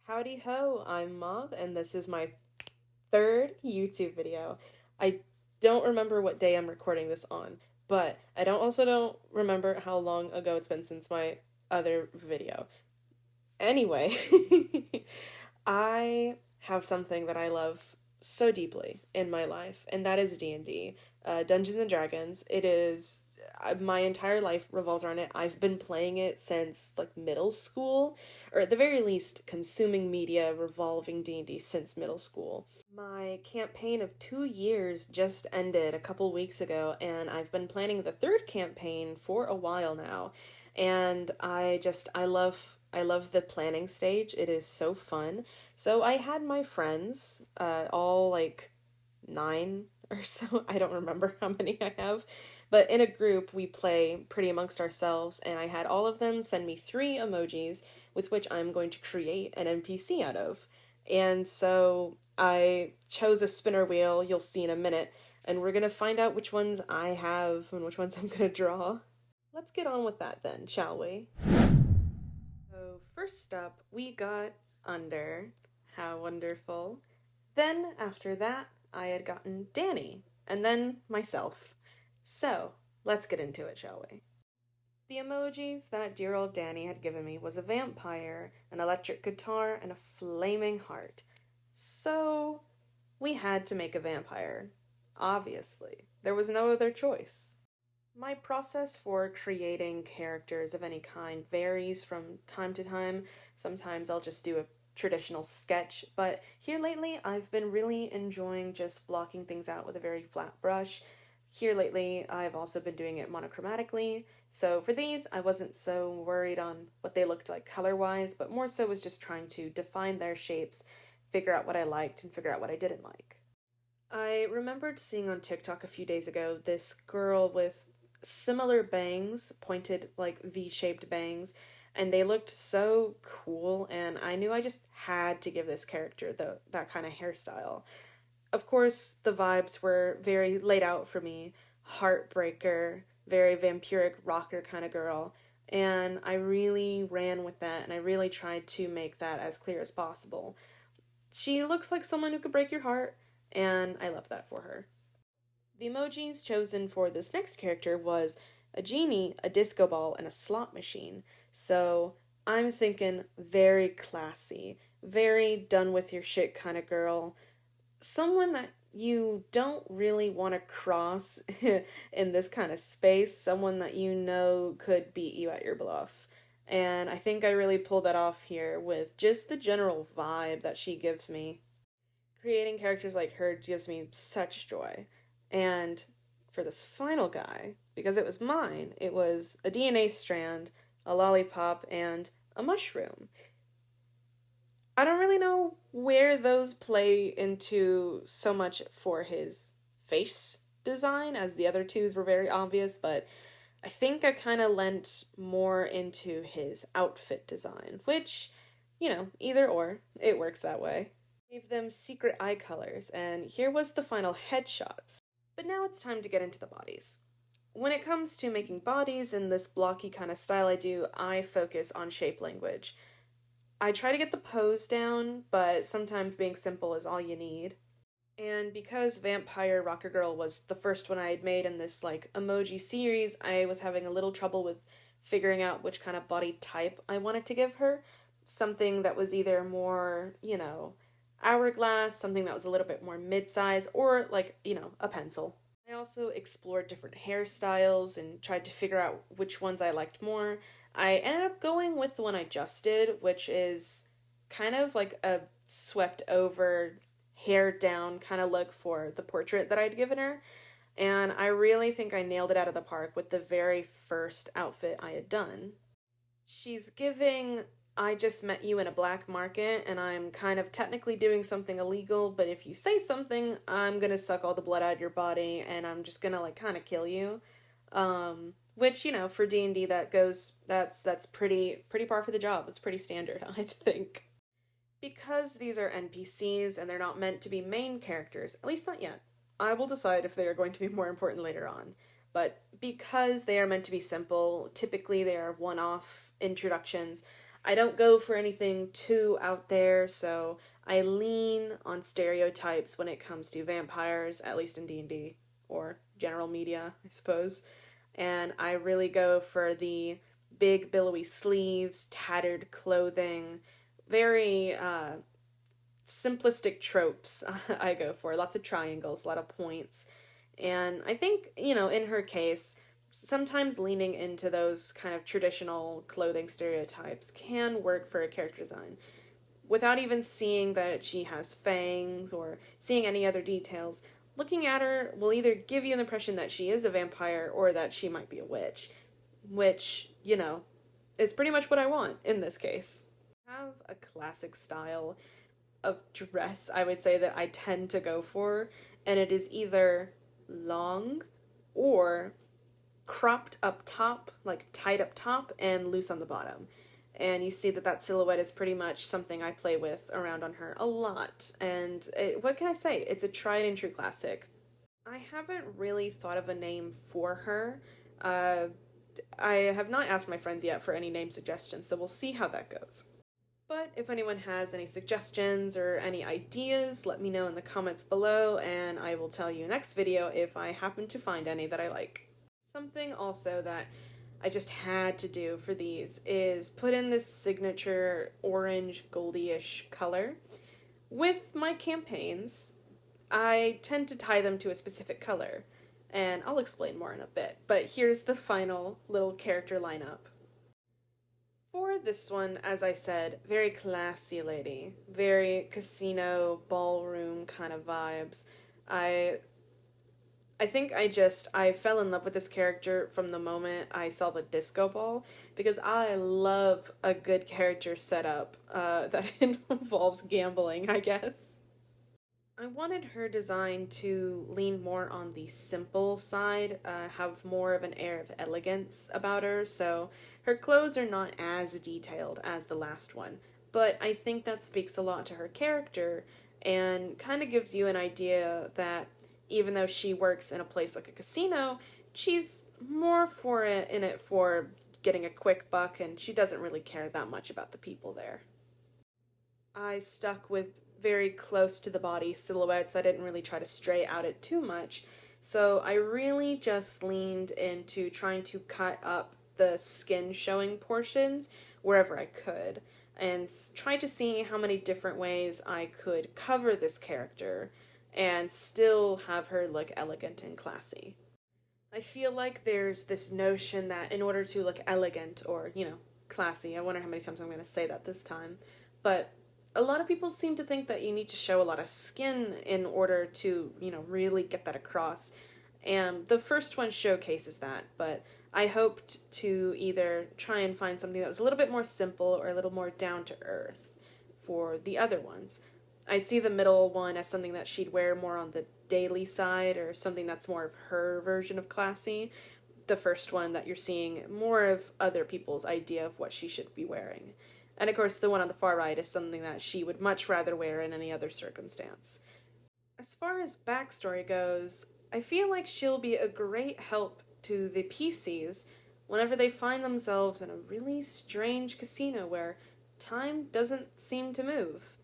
Howdy ho, I'm Mov, and this is my third YouTube video. I don't remember what day I'm recording this on, but I don't remember how long ago it's been since my other video. Anyway, I have something that I love so deeply in my life, and that is D&D, Dungeons and Dragons. It is my entire life revolves around it. I've been playing it since like middle school, or at the very least, consuming media revolving D&D since middle school. My campaign of 2 years just ended a couple weeks ago, and I've been planning the third campaign for a while now. And I love the planning stage. It is so fun. So I had my friends, all like nine or so. I don't remember how many I have. But in a group, we play pretty amongst ourselves, and I had all of them send me 3 emojis with which I'm going to create an NPC out of. And so I chose a spinner wheel, you'll see in a minute, and we're gonna find out which ones I have and which ones I'm gonna draw. Let's get on with that then, shall we? So first up, we got Under. How wonderful. Then, after that, I had gotten Danny, and then myself. So, let's get into it, shall we? The emojis that dear old Danny had given me was a vampire, an electric guitar, and a flaming heart. So, we had to make a vampire. Obviously. There was no other choice. My process for creating characters of any kind varies from time to time. Sometimes I'll just do a traditional sketch, but here lately I've been really enjoying just blocking things out with a very flat brush. Here lately I've also been doing it monochromatically, so for these I wasn't so worried on what they looked like color-wise, but more so was just trying to define their shapes, figure out what I liked, and figure out what I didn't like. I remembered seeing on TikTok a few days ago this girl with similar bangs, pointed like V-shaped bangs, and they looked so cool, and I knew I just had to give this character that kind of hairstyle. Of course, the vibes were very laid out for me, heartbreaker, very vampiric rocker kind of girl, and I really ran with that, and I really tried to make that as clear as possible. She looks like someone who could break your heart, and I love that for her. The emojis chosen for this next character was a genie, a disco ball, and a slot machine. So I'm thinking very classy, very done with your shit kind of girl. Someone that you don't really want to cross in this kind of space, someone that you know could beat you at your bluff. And I think I really pulled that off here with just the general vibe that she gives me. Creating characters like her gives me such joy. And for this final guy, because it was mine, it was a DNA strand, a lollipop, and a mushroom. I don't really know where those play into so much for his face design, as the other twos were very obvious, but I think I kind of lent more into his outfit design, which, either or, it works that way. Gave them secret eye colors, and here was the final headshots. But now it's time to get into the bodies. When it comes to making bodies in this blocky kind of style I focus on shape language. I try to get the pose down, but sometimes being simple is all you need. And because Vampire Rocker Girl was the first one I had made in this, emoji series, I was having a little trouble with figuring out which kind of body type I wanted to give her. Something that was either more, hourglass, something that was a little bit more mid-size, or a pencil. I also explored different hairstyles and tried to figure out which ones I liked more. I ended up going with the one I just did, which is kind of like a swept over, hair down kind of look for the portrait that I'd given her. And I really think I nailed it out of the park with the very first outfit I had done. She's giving, I just met you in a black market, and I'm kind of technically doing something illegal, but if you say something, I'm gonna suck all the blood out of your body, and I'm just gonna, kind of kill you. Which, for D&D, that's pretty par for the job. It's pretty standard, I think. Because these are NPCs, and they're not meant to be main characters, at least not yet. I will decide if they are going to be more important later on. But because they are meant to be simple, typically they are one-off introductions, I don't go for anything too out there, so I lean on stereotypes when it comes to vampires, at least in D&D, or general media, I suppose. And I really go for the big billowy sleeves, tattered clothing, very simplistic tropes I go for. Lots of triangles, a lot of points. And I think, in her case, sometimes leaning into those kind of traditional clothing stereotypes can work for a character design. Without even seeing that she has fangs or seeing any other details, looking at her will either give you an impression that she is a vampire or that she might be a witch. Which, is pretty much what I want in this case. I have a classic style of dress, I would say, that I tend to go for, and it is either long or cropped up top, like tight up top and loose on the bottom. And you see that silhouette is pretty much something I play with around on her a lot. And what can I say? It's a tried and true classic. I haven't really thought of a name for her. I have not asked my friends yet for any name suggestions, so we'll see how that goes. But if anyone has any suggestions or any ideas, let me know in the comments below, and I will tell you next video if I happen to find any that I like. Something also that I just had to do for these is put in this signature orange goldie-ish color. With my campaigns, I tend to tie them to a specific color, and I'll explain more in a bit, but here's the final little character lineup. For this one, as I said, very classy lady, very casino, ballroom kind of vibes. I think I fell in love with this character from the moment I saw the disco ball, because I love a good character setup that involves gambling, I guess. I wanted her design to lean more on the simple side, have more of an air of elegance about her, so her clothes are not as detailed as the last one, but I think that speaks a lot to her character and kind of gives you an idea that even though she works in a place like a casino, she's more in it for getting a quick buck, and she doesn't really care that much about the people there. I stuck with very close to the body silhouettes. I didn't really try to stray out it too much. So I really just leaned into trying to cut up the skin showing portions wherever I could and tried to see how many different ways I could cover this character and still have her look elegant and classy. I feel like there's this notion that in order to look elegant or, classy, I wonder how many times I'm going to say that this time, but a lot of people seem to think that you need to show a lot of skin in order to, really get that across. And the first one showcases that, but I hoped to either try and find something that was a little bit more simple or a little more down to earth for the other ones. I see the middle one as something that she'd wear more on the daily side or something that's more of her version of classy. The first one that you're seeing more of other people's idea of what she should be wearing. And of course, the one on the far right is something that she would much rather wear in any other circumstance. As far as backstory goes, I feel like she'll be a great help to the PCs whenever they find themselves in a really strange casino where time doesn't seem to move.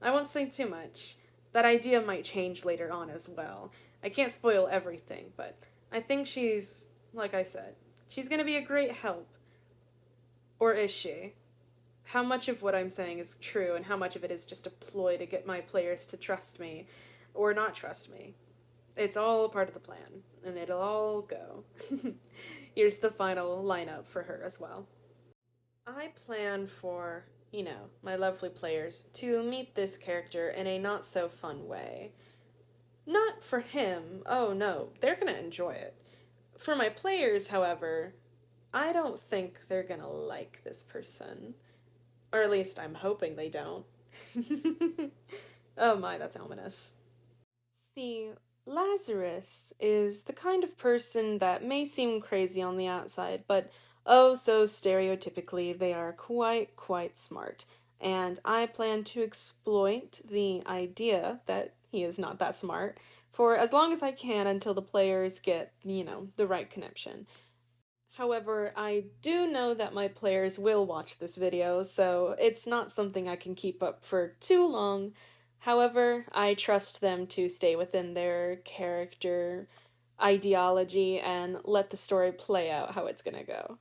I won't say too much. That idea might change later on as well. I can't spoil everything, but I think she's, like I said, she's gonna be a great help. Or is she? How much of what I'm saying is true and how much of it is just a ploy to get my players to trust me or not trust me? It's all a part of the plan, and it'll all go. Here's the final lineup for her as well. I plan for, my lovely players to meet this character in a not so fun way. Not for him, oh no, they're gonna enjoy it. For my players, however, I don't think they're gonna like this person. Or at least I'm hoping they don't. Oh my, that's ominous. See, Lazarus is the kind of person that may seem crazy on the outside, but oh so stereotypically they are quite smart. And I plan to exploit the idea that he is not that smart for as long as I can until the players get, the right connection. However, I do know that my players will watch this video, so it's not something I can keep up for too long. However, I trust them to stay within their character ideology and let the story play out how it's gonna go.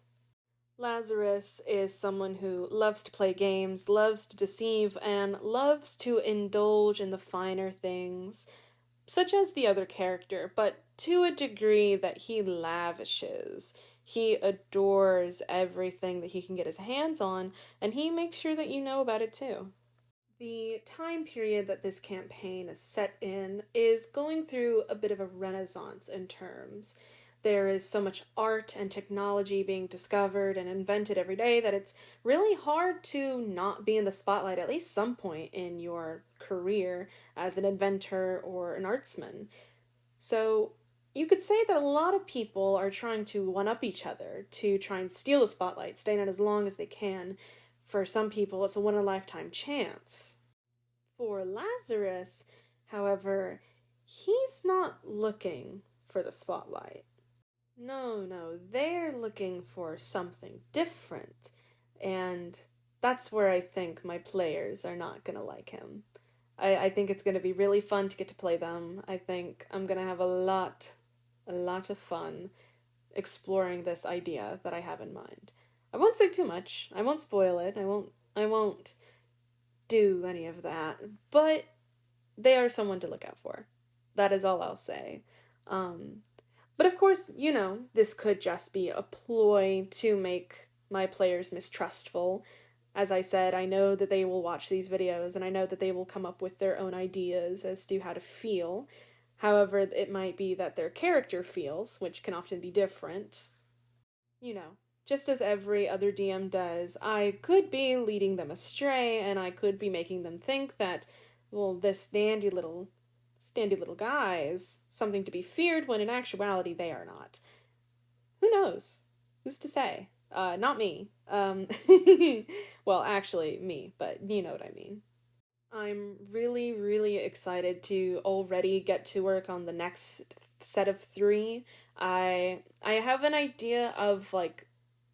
Lazarus is someone who loves to play games, loves to deceive, and loves to indulge in the finer things, such as the other character, but to a degree that he lavishes. He adores everything that he can get his hands on, and he makes sure that you know about it too. The time period that this campaign is set in is going through a bit of a renaissance in terms. There is so much art and technology being discovered and invented every day that it's really hard to not be in the spotlight at least some point in your career as an inventor or an artsman. So you could say that a lot of people are trying to one-up each other, to try and steal the spotlight, stay in it as long as they can. For some people, it's a one-in-a-lifetime chance. For Lazarus, however, he's not looking for the spotlight. No, they're looking for something different, and that's where I think my players are not gonna like him. I think it's gonna be really fun to get to play them. I think I'm gonna have a lot of fun exploring this idea that I have in mind. I won't say too much. I won't spoil it. I won't do any of that. But they are someone to look out for. That is all I'll say. But of course, this could just be a ploy to make my players mistrustful. As I said, I know that they will watch these videos, and I know that they will come up with their own ideas as to how to feel. However, it might be that their character feels, which can often be different. Just as every other DM does, I could be leading them astray, and I could be making them think that, well, this standy little guy is something to be feared, when in actuality they are not. Who knows? Who's to say? Not me. Well, actually me, but you know what I mean. I'm really, really excited to already get to work on the next set of 3. I have an idea of,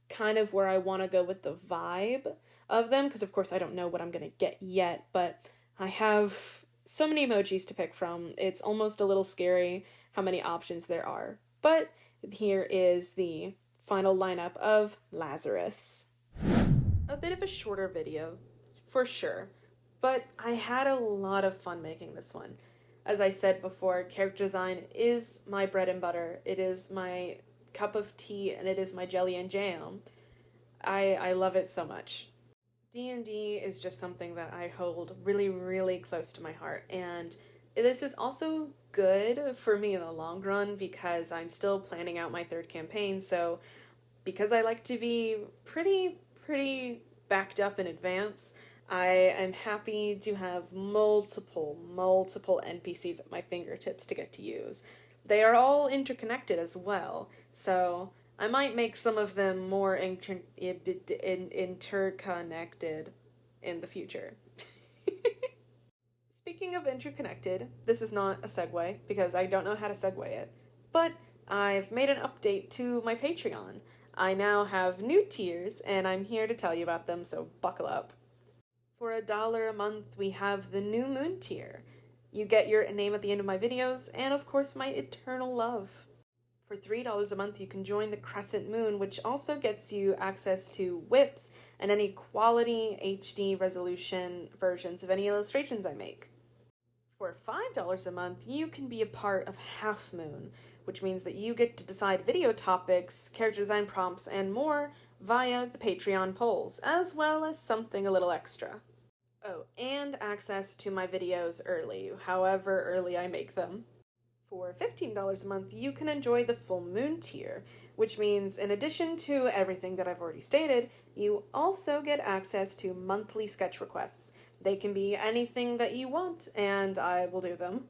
kind of where I want to go with the vibe of them, because of course I don't know what I'm going to get yet, but I have so many emojis to pick from. It's almost a little scary how many options there are. But here is the final lineup of Lazarus. A bit of a shorter video, for sure, but I had a lot of fun making this one. As I said before, character design is my bread and butter. It is my cup of tea, and it is my jelly and jam. I love it so much. D&D is just something that I hold really, really close to my heart, and this is also good for me in the long run because I'm still planning out my 3rd campaign, so because I like to be pretty backed up in advance, I am happy to have multiple NPCs at my fingertips to get to use. They are all interconnected as well, so I might make some of them more interconnected in the future. Speaking of interconnected, this is not a segue, because I don't know how to segue it, but I've made an update to my Patreon. I now have new tiers, and I'm here to tell you about them, so buckle up. For $1 a month, we have the New Moon tier. You get your name at the end of my videos, and of course my eternal love. For $3 a month, you can join the Crescent Moon, which also gets you access to whips and any quality HD resolution versions of any illustrations I make. For $5 a month, you can be a part of Half Moon, which means that you get to decide video topics, character design prompts, and more via the Patreon polls, as well as something a little extra. Oh, and access to my videos early, however early I make them. For $15 a month, you can enjoy the Full Moon tier, which means in addition to everything that I've already stated, you also get access to monthly sketch requests. They can be anything that you want, and I will do them.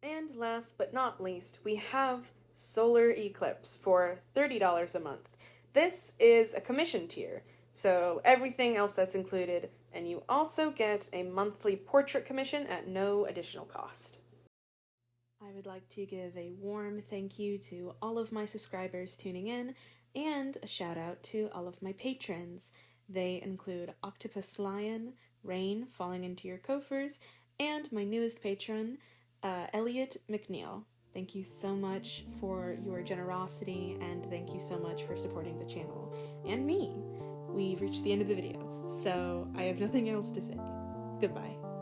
And last but not least, we have Solar Eclipse for $30 a month. This is a commission tier, so everything else that's included, and you also get a monthly portrait commission at no additional cost. I would like to give a warm thank you to all of my subscribers tuning in, And a shout out to all of my patrons. They include Octopus Lion, Rain falling into your coffers, and my newest patron, Elliot McNeil. Thank you so much for your generosity, and thank you so much for supporting the channel and me. We've reached the end of the video, so I have nothing else to say. Goodbye.